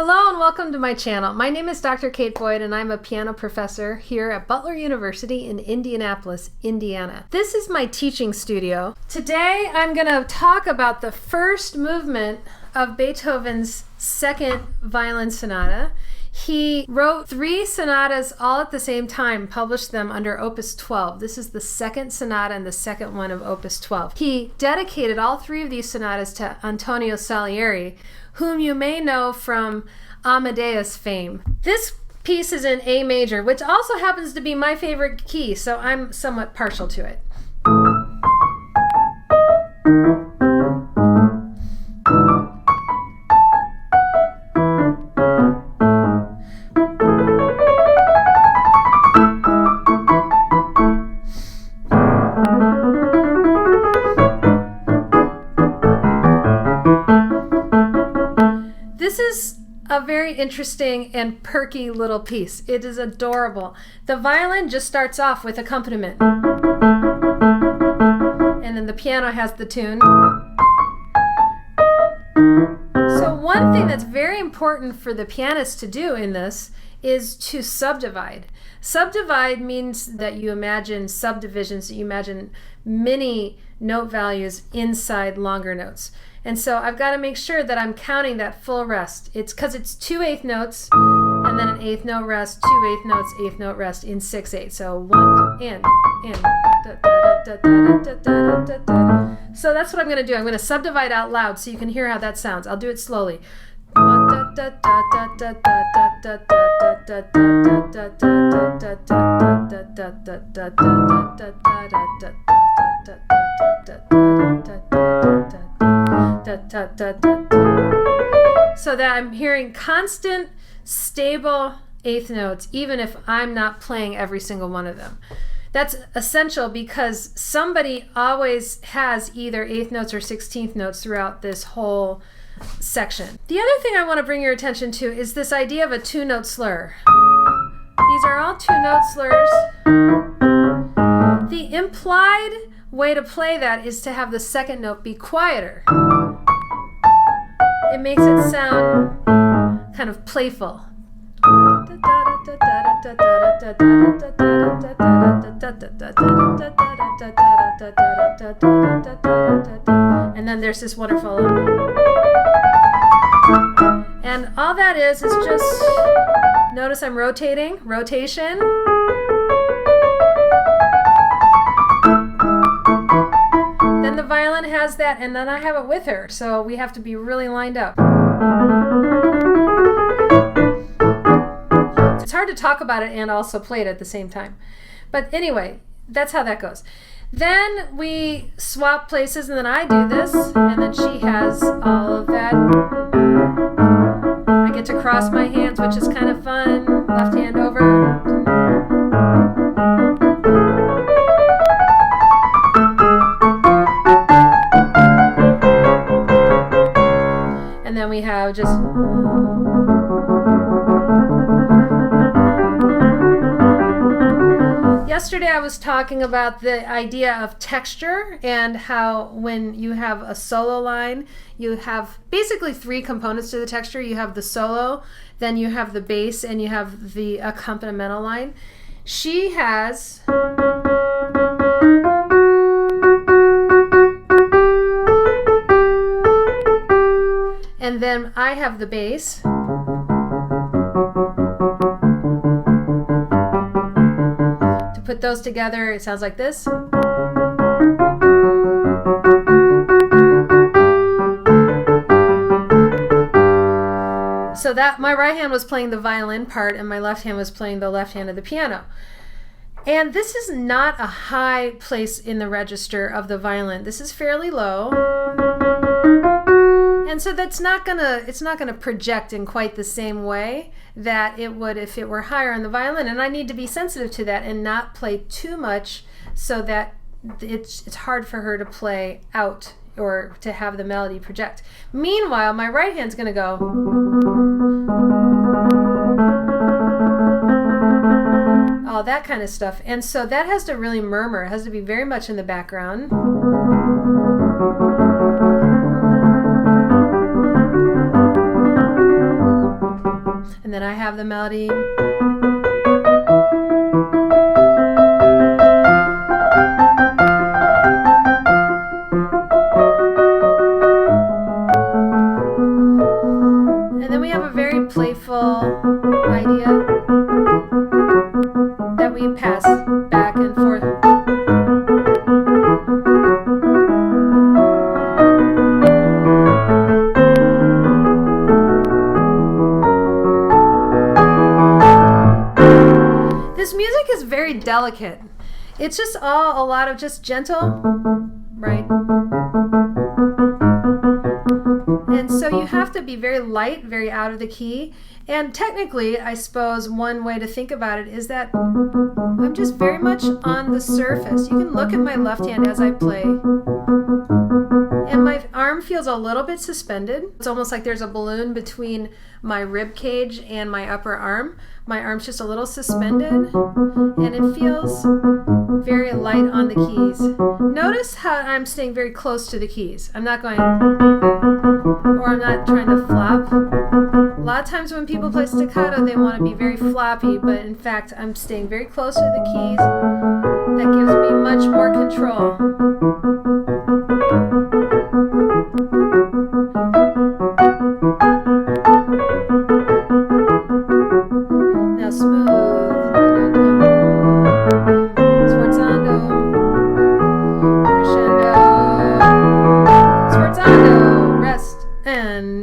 Hello and welcome to my channel. My name is Dr. Kate Boyd and I'm a piano professor here at Butler University in Indianapolis, Indiana. This is my teaching studio. Today I'm going to talk about the first movement of Beethoven's second violin sonata. He wrote 3 sonatas all at the same time, published them under Opus 12. This is the second sonata and the second one of Opus 12. He dedicated all 3 of these sonatas to Antonio Salieri, whom you may know from Amadeus fame. This piece is in A major, which also happens to be my favorite key, so I'm somewhat partial to it. This is a very interesting and perky little piece. It is adorable. The violin just starts off with accompaniment. And then the piano has the tune. So one thing that's very important for the pianist to do in this is to subdivide. Subdivide means that you imagine subdivisions, that you imagine many note values inside longer notes. And so I've got to make sure that I'm counting that full rest. It's because it's 2 eighth notes and then an eighth note rest, 2 eighth notes, eighth note rest in 6/8. So 1 and. So that's what I'm going to do. I'm going to subdivide out loud so you can hear how that sounds. I'll do it slowly. So that I'm hearing constant, stable eighth notes, even if I'm not playing every single one of them. That's essential because somebody always has either eighth notes or 16th notes throughout this whole section. The other thing I want to bring your attention to is this idea of a 2-note slur. These are all 2-note slurs. The implied way to play that is to have the second note be quieter. It makes it sound kind of playful. And then there's this wonderful. And all that is just, notice I'm rotating, rotation. Then the violin has that, and then I have it with her, so we have to be really lined up. It's hard to talk about it and also play it at the same time. But anyway, that's how that goes. Then we swap places, and then I do this, and then she has all of that. I get to cross my hands, which is kind of fun. Left hand over. And then we have just. Yesterday I was talking about the idea of texture and how when you have a solo line, you have basically 3 components to the texture. You have the solo, then you have the bass, and you have the accompanimental line. She has and then I have the bass. Put those together, it sounds like this. So that my right hand was playing the violin part and my left hand was playing the left hand of the piano. And this is not a high place in the register of the violin. This is fairly low. And so it's not gonna project in quite the same way that it would if it were higher on the violin. And I need to be sensitive to that and not play too much so that it's hard for her to play out or to have the melody project. Meanwhile, my right hand's gonna go. All that kind of stuff. And so that has to really murmur. It has to be very much in the background. And then I have the melody. And then we have a very playful idea that we pass back and forth. This music is very delicate. It's just all a lot of just gentle, right? And so you have to be very light, very out of the key. And technically, I suppose one way to think about it is that I'm just very much on the surface. You can look at my left hand as I play. And my arm feels a little bit suspended. It's almost like there's a balloon between my rib cage and my upper arm. My arm's just a little suspended, and it feels very light on the keys. Notice how I'm staying very close to the keys. I'm not going, or I'm not trying to flop. A lot of times when people play staccato, they want to be very floppy, but in fact, I'm staying very close to the keys. That gives me much more control. Now smooth. Sforzando. Crescendo. Sforzando. Rest. And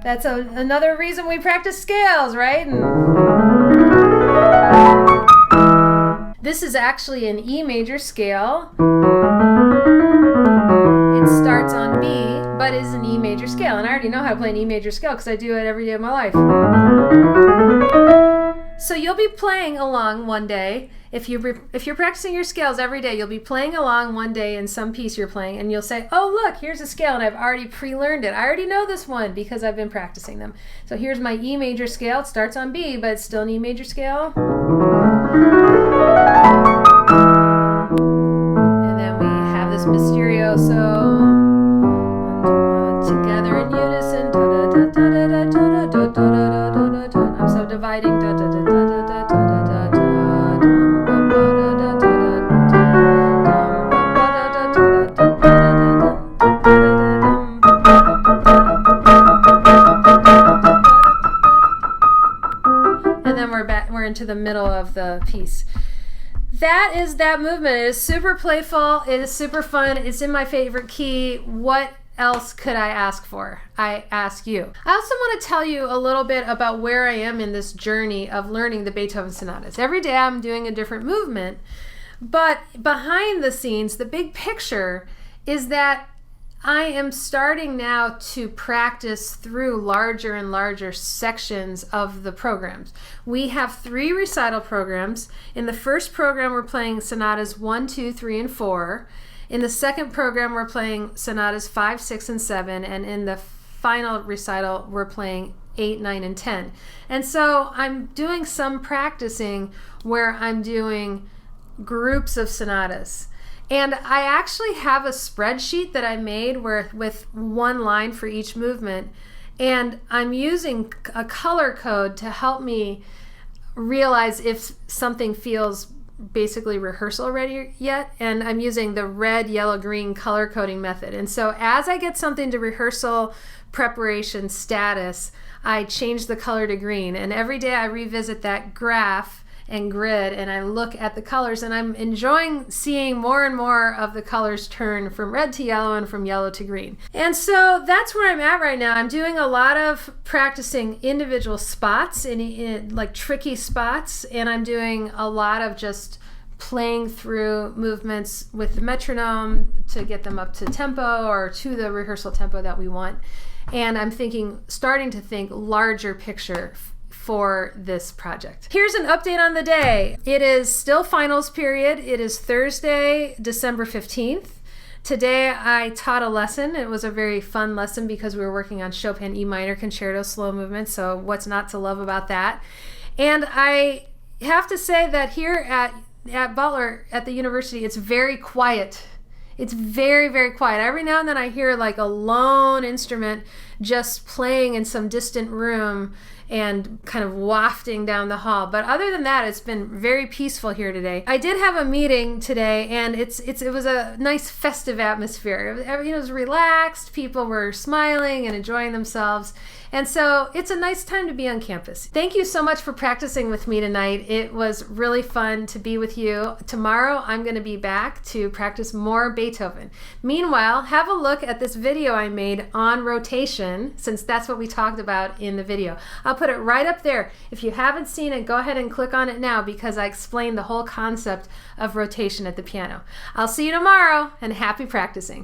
that's another reason we practice scales, right? This is actually an E major scale. It starts on B, but is an E major scale. And I already know how to play an E major scale because I do it every day of my life. So you'll be playing along one day. If you're practicing your scales every day, you'll be playing along one day in some piece you're playing, and you'll say, oh, look, here's a scale, and I've already pre-learned it. I already know this one because I've been practicing them. So here's my E major scale. It starts on B, but it's still an E major scale. And then we have this Mysterioso. Together in unison. I'm subdividing. And then we're into the middle of the piece. That is that movement. It is super playful. It is super fun. It's in my favorite key. What else could I ask for? I ask you. I also want to tell you a little bit about where I am in this journey of learning the Beethoven sonatas. Every day I'm doing a different movement, but behind the scenes, the big picture is that I am starting now to practice through larger and larger sections of the programs. We have 3 recital programs. In the first program, we're playing sonatas 1, 2, 3, and 4. In the second program, we're playing sonatas 5, 6, and 7. And in the final recital, we're playing 8, 9, and 10. And so I'm doing some practicing where I'm doing groups of sonatas. And I actually have a spreadsheet that I made with one line for each movement. And I'm using a color code to help me realize if something feels basically rehearsal ready yet. And I'm using the red, yellow, green color coding method. And so as I get something to rehearsal preparation status, I change the color to green. And every day I revisit that graph and grid, and I look at the colors, and I'm enjoying seeing more and more of the colors turn from red to yellow and from yellow to green. And so that's where I'm at right now. I'm doing a lot of practicing individual spots, in like tricky spots, and I'm doing a lot of just playing through movements with the metronome to get them up to tempo or to the rehearsal tempo that we want. And I'm starting to think larger picture for this project. Here's an update on the day. It is still finals period. It is Thursday, December 15th. Today I taught a lesson. It was a very fun lesson because we were working on Chopin E minor concerto slow movement, so what's not to love about that? And I have to say that here at Butler at the university, it's very quiet. It's very, very quiet. Every now and then I hear like a lone instrument just playing in some distant room and kind of wafting down the hall. But other than that, it's been very peaceful here today. I did have a meeting today, and it was a nice festive atmosphere. It was relaxed. People were smiling and enjoying themselves. And so it's a nice time to be on campus. Thank you so much for practicing with me tonight. It was really fun to be with you. Tomorrow, I'm going to be back to practice more Beethoven. Meanwhile, have a look at this video I made on rotation, since that's what we talked about in the video. I'll put it right up there. If you haven't seen it, go ahead and click on it now, because I explained the whole concept of rotation at the piano. I'll see you tomorrow, and happy practicing.